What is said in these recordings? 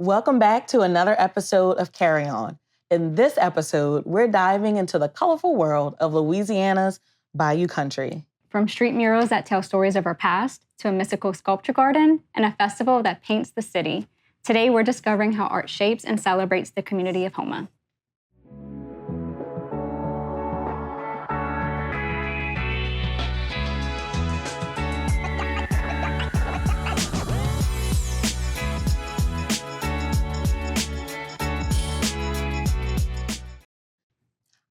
Welcome back to another episode of Carry On. In this episode, we're diving into the colorful world of Louisiana's Bayou Country. From street murals that tell stories of our past to a mystical sculpture garden and a festival that paints the city, today we're discovering how art shapes and celebrates the community of Houma.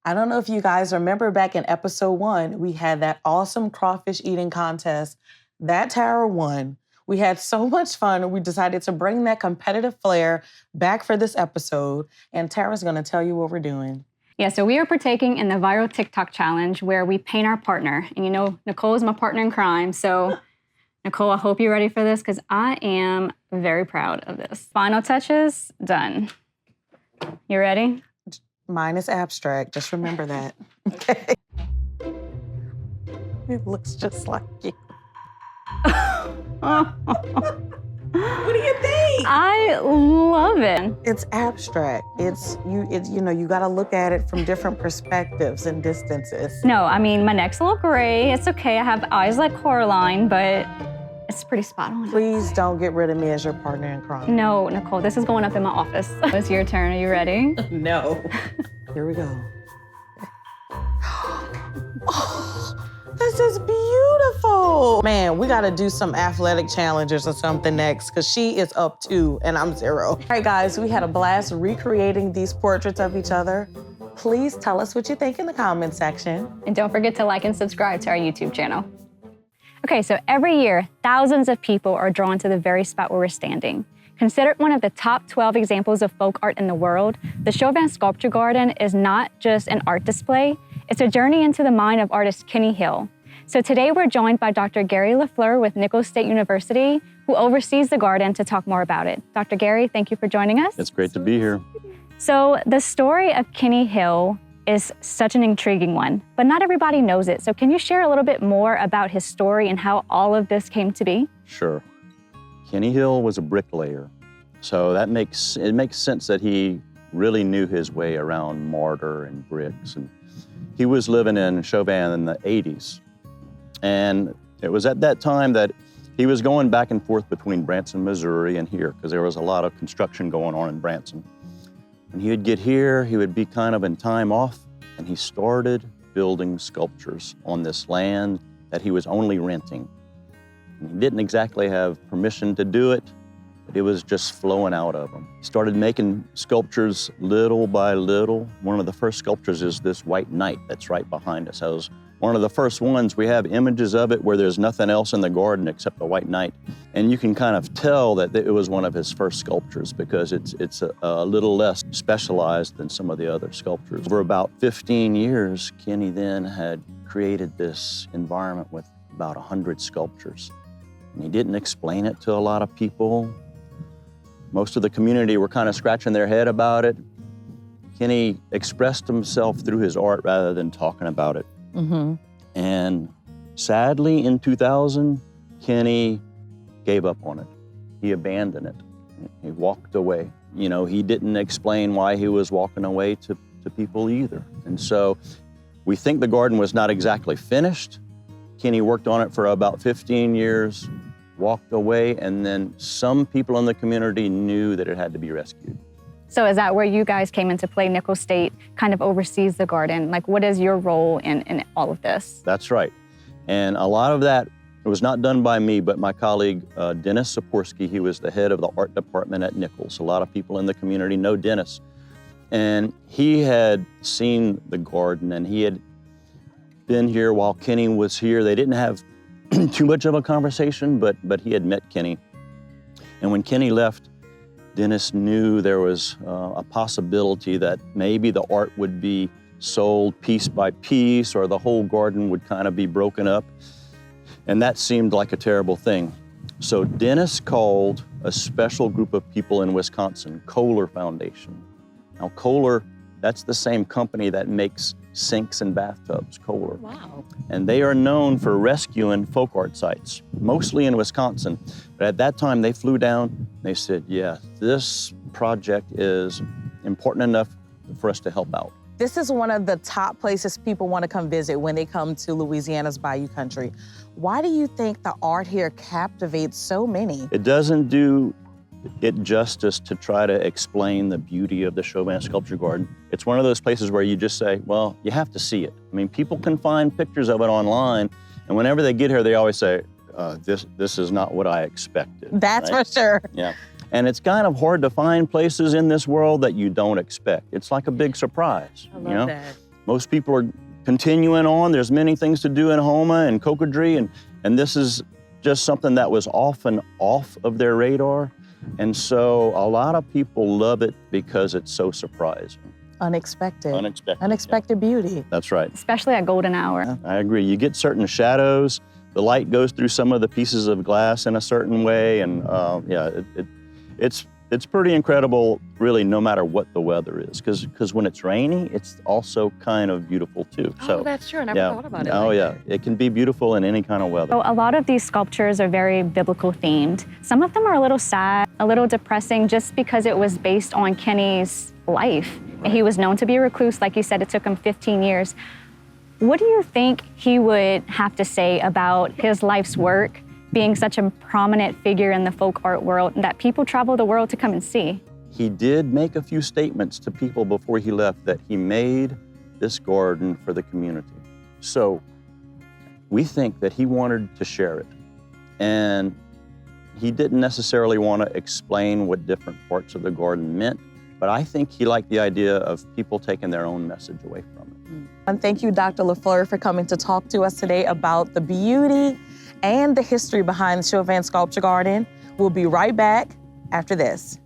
I don't know if you guys remember back in episode 1, we had that awesome crawfish eating contest. That Tara won. We had so much fun. We decided to bring that competitive flair back for this episode. And Tara's going to tell you what we're doing. Yeah, so we are partaking in the viral TikTok challenge where we paint our partner. And you know, Nicole is my partner in crime. So Nicole, I hope you're ready for this because I am very proud of this. Final touches, done. You ready? Mine is abstract. Just remember that. Okay. It looks just like you. What do you think? I love it. It's abstract. You got to look at it from different perspectives and distances. No, I mean, my neck's a little gray. It's okay. I have eyes like Coraline, but it's pretty spot on. Please don't get rid of me as your partner in crime. No, Nicole, this is going up in my office. It's your turn. Are you ready? No. Here we go. Oh, this is beautiful. Man, we got to do some athletic challenges or something next because she is up 2 and I'm 0. All right, guys, we had a blast recreating these portraits of each other. Please tell us what you think in the comment section. And don't forget to like and subscribe to our YouTube channel. Okay, so every year, thousands of people are drawn to the very spot where we're standing. Considered one of the top 12 examples of folk art in the world, the Chauvin Sculpture Garden is not just an art display, it's a journey into the mind of artist Kenny Hill. So today we're joined by Dr. Gary LaFleur with Nicholls State University, who oversees the garden to talk more about it. Dr. Gary, thank you for joining us. It's great to be here. So the story of Kenny Hill is such an intriguing one, but not everybody knows it. So can you share a little bit more about his story and how all of this came to be? Sure. Kenny Hill was a bricklayer, so it makes sense that he really knew his way around mortar and bricks. And he was living in Chauvin in the 80s. And it was at that time that he was going back and forth between Branson, Missouri and here, because there was a lot of construction going on in Branson. And he would get here, he would be kind of in time off, and he started building sculptures on this land that he was only renting. And he didn't exactly have permission to do it, but it was just flowing out of him. He started making sculptures little by little. One of the first sculptures is this white knight that's right behind us. That was one of the first ones. We have images of it where there's nothing else in the garden except the white knight. And you can kind of tell that it was one of his first sculptures because it's a little less specialized than some of the other sculptures. For about 15 years, Kenny then had created this environment with about 100 sculptures. And he didn't explain it to a lot of people. Most of the community were kind of scratching their head about it. Kenny expressed himself through his art rather than talking about it. Mm-hmm. And sadly, in 2000, Kenny gave up on it. He abandoned it. He walked away. You know, he didn't explain why he was walking away to people either. And so we think the garden was not exactly finished. Kenny worked on it for about 15 years, walked away, and then some people in the community knew that it had to be rescued. So is that where you guys came into play? Nicholls State kind of oversees the garden. Like, what is your role in all of this? That's right. And a lot of that was not done by me, but my colleague, Dennis Saporsky. He was the head of the art department at Nicholls. A lot of people in the community know Dennis. And he had seen the garden, and he had been here while Kenny was here. They didn't have too much of a conversation, but he had met Kenny. And when Kenny left, Dennis knew there was a possibility that maybe the art would be sold piece by piece or the whole garden would kind of be broken up. And that seemed like a terrible thing. So Dennis called a special group of people in Wisconsin, Kohler Foundation. Now Kohler That's the same company that makes sinks and bathtubs, Kohler. Wow. And they are known for rescuing folk art sites, mostly in Wisconsin. But at that time, they flew down, and they said, yeah, this project is important enough for us to help out. This is one of the top places people want to come visit when they come to Louisiana's Bayou Country. Why do you think the art here captivates so many? It doesn't do it justice to try to explain the beauty of the Chauvin Sculpture Garden. It's one of those places where you just say, well, you have to see it. I mean, people can find pictures of it online, and whenever they get here, they always say, this is not what I expected. That's right? for sure. Yeah. And it's kind of hard to find places in this world that you don't expect. It's like a big surprise. I love that. Most people are continuing on. There's many things to do in Houma and Cocodrie, and this is just something that was often off of their radar. And so a lot of people love it because it's so surprising. Unexpected. Unexpected. Beauty. That's right. Especially at golden hour. I agree. You get certain shadows. The light goes through some of the pieces of glass in a certain way, and it's pretty incredible, really, no matter what the weather is. Because when it's rainy, it's also kind of beautiful too. Oh, that's true. I never thought about it. Oh, like yeah. that. It can be beautiful in any kind of weather. So a lot of these sculptures are very biblical themed. Some of them are a little sad, a little depressing, just because it was based on Kenny's life. Right. He was known to be a recluse. Like you said, it took him 15 years. What do you think he would have to say about his life's work, being such a prominent figure in the folk art world that people travel the world to come and see? He did make a few statements to people before he left that he made this garden for the community. So we think that he wanted to share it. And he didn't necessarily want to explain what different parts of the garden meant, but I think he liked the idea of people taking their own message away from it. And thank you, Dr. LaFleur, for coming to talk to us today about the beauty and the history behind the Chauvin Sculpture Garden. We'll be right back after this.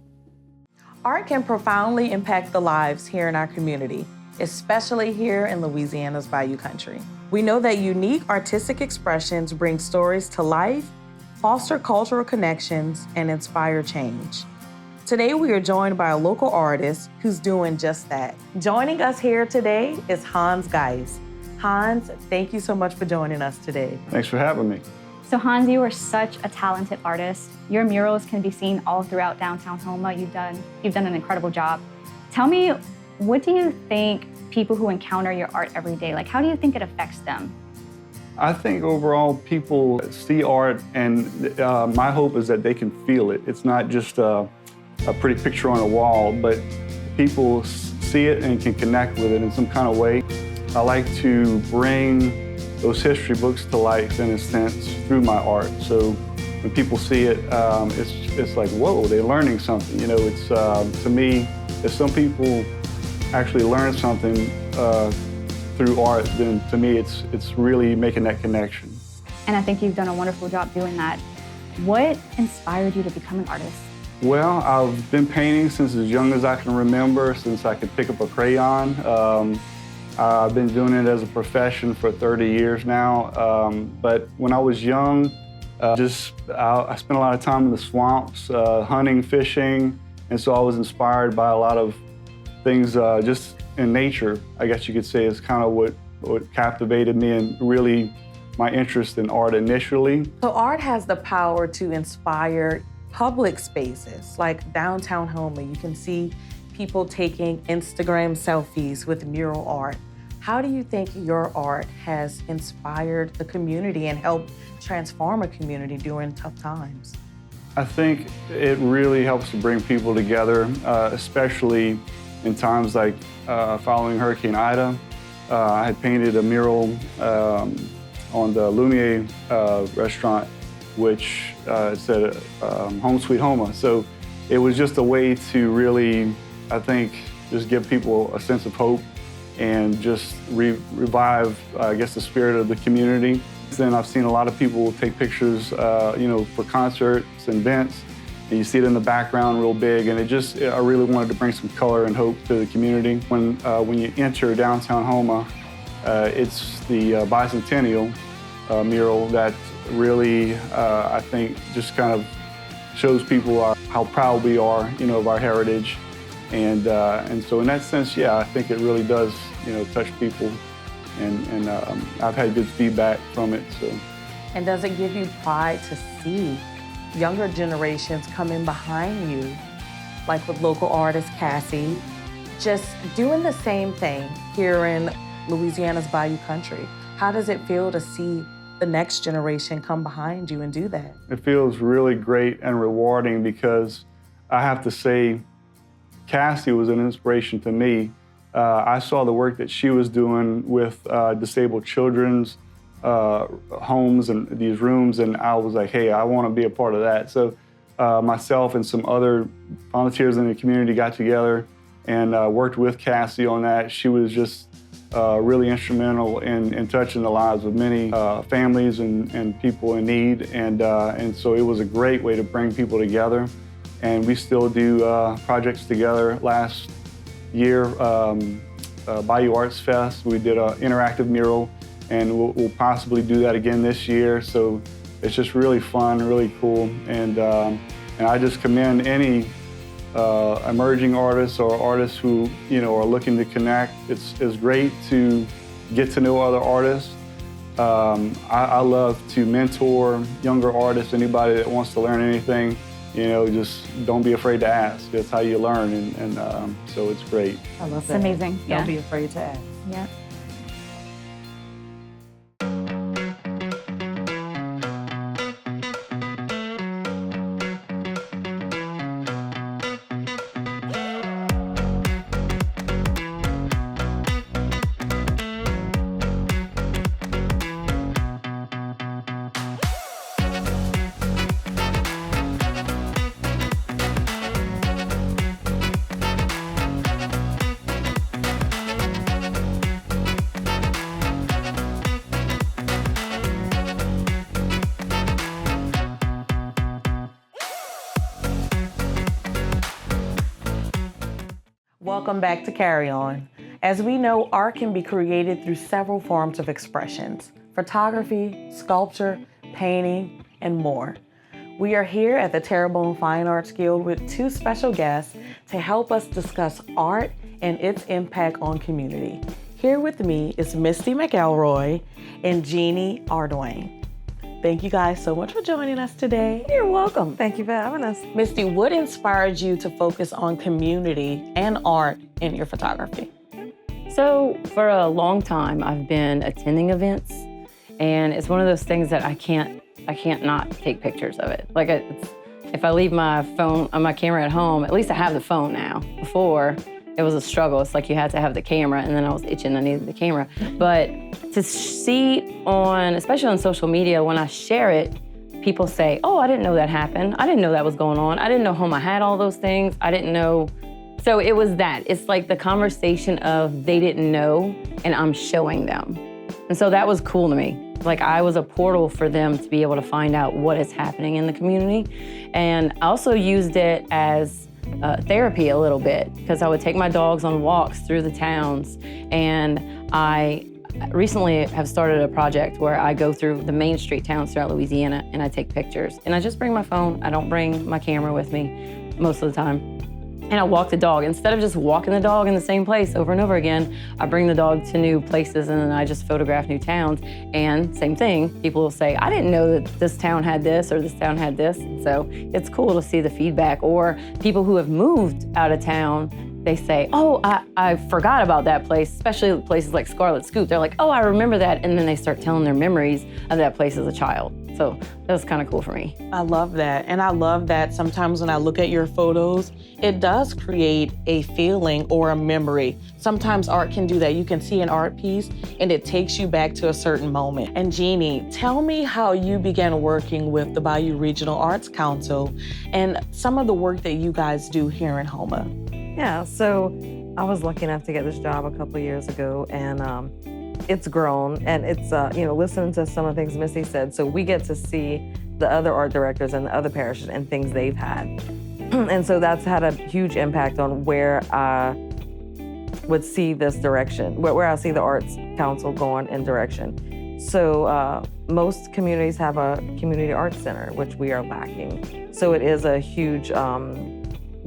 Art can profoundly impact the lives here in our community, especially here in Louisiana's Bayou Country. We know that unique artistic expressions bring stories to life, foster cultural connections, and inspire change. Today, we are joined by a local artist who's doing just that. Joining us here today is Hans Geist. Hans, thank you so much for joining us today. Thanks for having me. So Hans, you are such a talented artist. Your murals can be seen all throughout downtown Houma. You've done an incredible job. Tell me, what do you think people who encounter your art every day, like how do you think it affects them? I think overall people see art, and my hope is that they can feel it. It's not just a pretty picture on a wall, but people see it and can connect with it in some kind of way. I like to bring those history books to life, in a sense, through my art. So when people see it, it's like, whoa, they're learning something. You know, it's to me, if some people actually learn something through art, then to me, it's really making that connection. And I think you've done a wonderful job doing that. What inspired you to become an artist? Well, I've been painting since as young as I can remember, since I could pick up a crayon. I've been doing it as a profession for 30 years now. But when I was young, I spent a lot of time in the swamps, hunting, fishing, and so I was inspired by a lot of things just in nature, I guess you could say, is kind of what captivated me and really my interest in art initially. So art has the power to inspire public spaces like downtown Houma. You can see people taking Instagram selfies with mural art. How do you think your art has inspired the community and helped transform a community during tough times? I think it really helps to bring people together, especially in times like following Hurricane Ida. I had painted a mural on the Lumiere restaurant, which said Home Sweet Houma. So it was just a way to really, I think, just give people a sense of hope and just revive, I guess, the spirit of the community. Then I've seen a lot of people take pictures, for concerts and events, and you see it in the background real big, and I really wanted to bring some color and hope to the community. When you enter downtown Houma, it's the Bicentennial mural that really, I think, just kind of shows people how proud we are, of our heritage. And so in that sense, yeah, I think it really does, touch people, and I've had good feedback from it. So. And does it give you pride to see younger generations come in behind you, like with local artist Cassie, just doing the same thing here in Louisiana's Bayou Country? How does it feel to see the next generation come behind you and do that? It feels really great and rewarding, because I have to say, Cassie was an inspiration to me. I saw the work that she was doing with disabled children's homes and these rooms, and I was like, hey, I want to be a part of that. So myself and some other volunteers in the community got together and worked with Cassie on that. She was just really instrumental in touching the lives of many families and people in need, and so it was a great way to bring people together. And we still do projects together. Last year, Bayou Arts Fest, we did an interactive mural, and we'll possibly do that again this year. So it's just really fun, really cool, and I just commend any emerging artists or artists who are looking to connect. It's great to get to know other artists. I love to mentor younger artists. Anybody that wants to learn anything, just don't be afraid to ask. That's how you learn, and so it's great. I love It's that. amazing. Yeah. Don't be afraid to ask. Yeah. Welcome back to Carry On. As we know, art can be created through several forms of expressions: photography, sculpture, painting, and more. We are here at the Terrebonne Fine Arts Guild with two special guests to help us discuss art and its impact on community. Here with me is Misty McElroy and Genie Ardoin. Thank you guys so much for joining us today. You're welcome. Thank you for having us. Misty, what inspired you to focus on community and art in your photography? So for a long time, I've been attending events, and it's one of those things that I can't not take pictures of it. Like if I leave my phone on my camera at home, at least I have the phone now. Before, it was a struggle. It's like you had to have the camera, and then I was itching, I needed the camera. But to see especially on social media, when I share it, people say, oh, I didn't know that happened. I didn't know that was going on. I didn't know Houma had all those things. I didn't know. So it was that. It's like the conversation of they didn't know, and I'm showing them. And so that was cool to me. Like I was a portal for them to be able to find out what is happening in the community. And I also used it as therapy a little bit, because I would take my dogs on walks through the towns, and I recently have started a project where I go through the main street towns throughout Louisiana, and I take pictures. And I just bring my phone. I don't bring my camera with me most of the time. And I walk the dog. Instead of just walking the dog in the same place over and over again, I bring the dog to new places, and then I just photograph new towns. And same thing, people will say, I didn't know that this town had this or this town had this. So it's cool to see the feedback. Or people who have moved out of town, they say, oh, I forgot about that place, especially places like Scarlet Scoop. They're like, oh, I remember that. And then they start telling their memories of that place as a child. So that was kind of cool for me. I love that. And I love that sometimes when I look at your photos, it does create a feeling or a memory. Sometimes art can do that. You can see an art piece and it takes you back to a certain moment. And Genie, tell me how you began working with the Bayou Regional Arts Council and some of the work that you guys do here in Houma. Yeah, so I was lucky enough to get this job a couple of years ago, and it's grown, and it's, listening to some of the things Missy said, so we get to see the other art directors and the other parishes and things they've had. And so that's had a huge impact on where I would see this direction, where I see the Arts Council going in direction. So most communities have a community arts center, which we are lacking. So it is a huge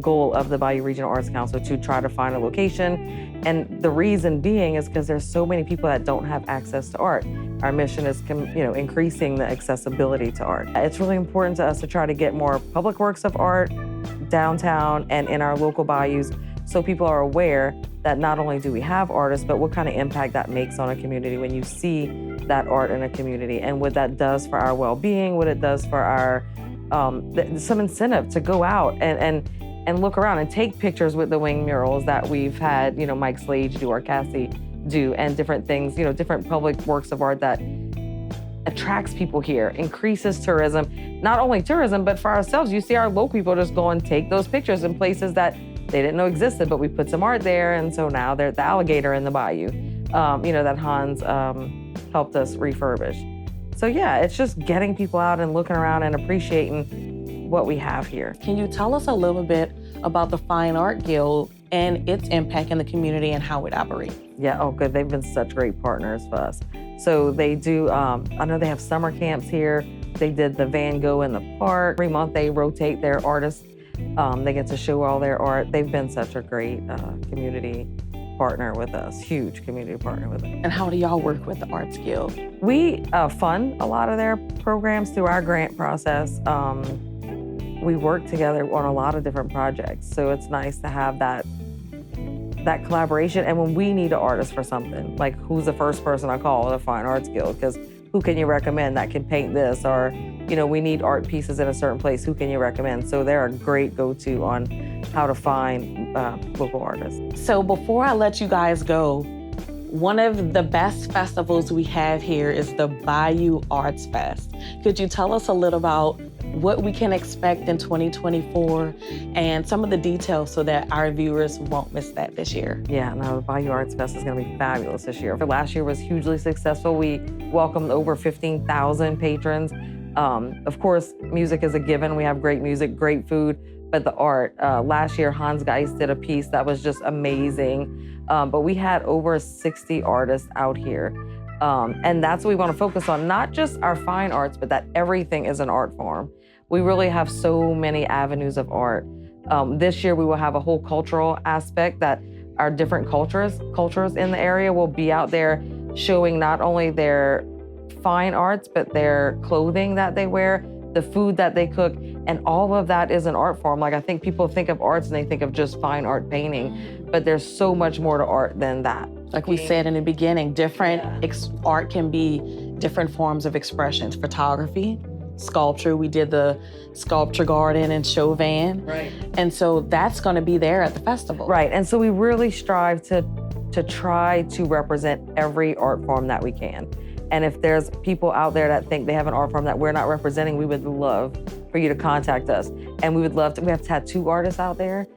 goal of the Bayou Regional Arts Council to try to find a location. And the reason being is because there's so many people that don't have access to art. Our mission is, increasing the accessibility to art. It's really important to us to try to get more public works of art downtown and in our local bayous, so people are aware that not only do we have artists, but what kind of impact that makes on a community when you see that art in a community, and what that does for our well-being, what it does for our some incentive to go out and look around and take pictures with the wing murals that we've had, Mike Slade do or Cassie do, and different things, different public works of art that attracts people here, increases tourism. Not only tourism, but for ourselves. You see our local people just go and take those pictures in places that they didn't know existed, but we put some art there, and so now they're the alligator in the bayou, that Hans helped us refurbish. So yeah, it's just getting people out and looking around and appreciating what we have here. Can you tell us a little bit about the Fine Art Guild and its impact in the community and how it operates? Yeah, oh good, they've been such great partners for us. So they do, I know they have summer camps here. They did the Van Gogh in the park. Every month they rotate their artists. They get to show all their art. They've been such a great community partner with us, huge community partner with us. And how do y'all work with the Arts Guild? We fund a lot of their programs through our grant process. We work together on a lot of different projects, so it's nice to have that collaboration. And when we need an artist for something, like who's the first person I call at the Fine Arts Guild? Because who can you recommend that can paint this? Or, we need art pieces in a certain place, who can you recommend? So they're a great go-to on how to find local artists. So before I let you guys go, one of the best festivals we have here is the Bayou Arts Fest. Could you tell us a little about what we can expect in 2024 and some of the details so that our viewers won't miss that this year? Yeah, no, the Bayou Arts Fest is gonna be fabulous this year. Last year was hugely successful. We welcomed over 15,000 patrons. Of course, music is a given. We have great music, great food, but the art. Last year, Hans Geist did a piece that was just amazing. But we had over 60 artists out here. And that's what we want to focus on, not just our fine arts, but that everything is an art form. We really have so many avenues of art. This year, we will have a whole cultural aspect that our different cultures in the area will be out there showing not only their fine arts, but their clothing that they wear, the food that they cook, and all of that is an art form. Like, I think people think of arts and they think of just fine art painting, but there's so much more to art than that. Like we said in the beginning, art can be different forms of expressions. Photography, sculpture. We did the sculpture garden in Chauvin. Right. And so that's going to be there at the festival. Right. And so we really strive to try to represent every art form that we can. And if there's people out there that think they have an art form that we're not representing, we would love for you to contact us. And we would love to, we have tattoo artists out there.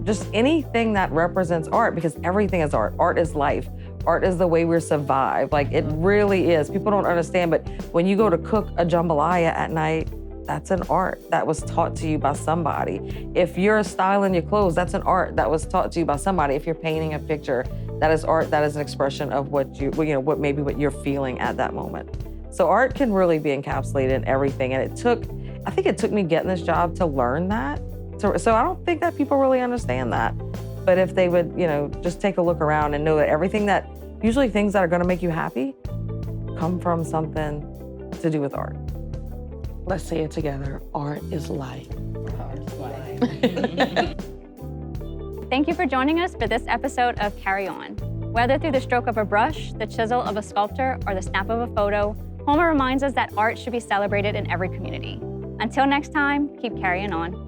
Just anything that represents art, because everything is art. Art is life. Art is the way we survive. Like, it really is. People don't understand, but when you go to cook a jambalaya at night, that's an art that was taught to you by somebody. If you're styling your clothes, that's an art that was taught to you by somebody. If you're painting a picture, that is art. That is an expression of what what you're feeling at that moment. So art can really be encapsulated in everything. And I think it took me getting this job to learn that. So I don't think that people really understand that. But if they would, just take a look around and know that usually things that are gonna make you happy come from something to do with art. Let's say it together. Art is life. Art is life. Thank you for joining us for this episode of Carry On. Whether through the stroke of a brush, the chisel of a sculptor, or the snap of a photo, Houma reminds us that art should be celebrated in every community. Until next time, keep carrying on.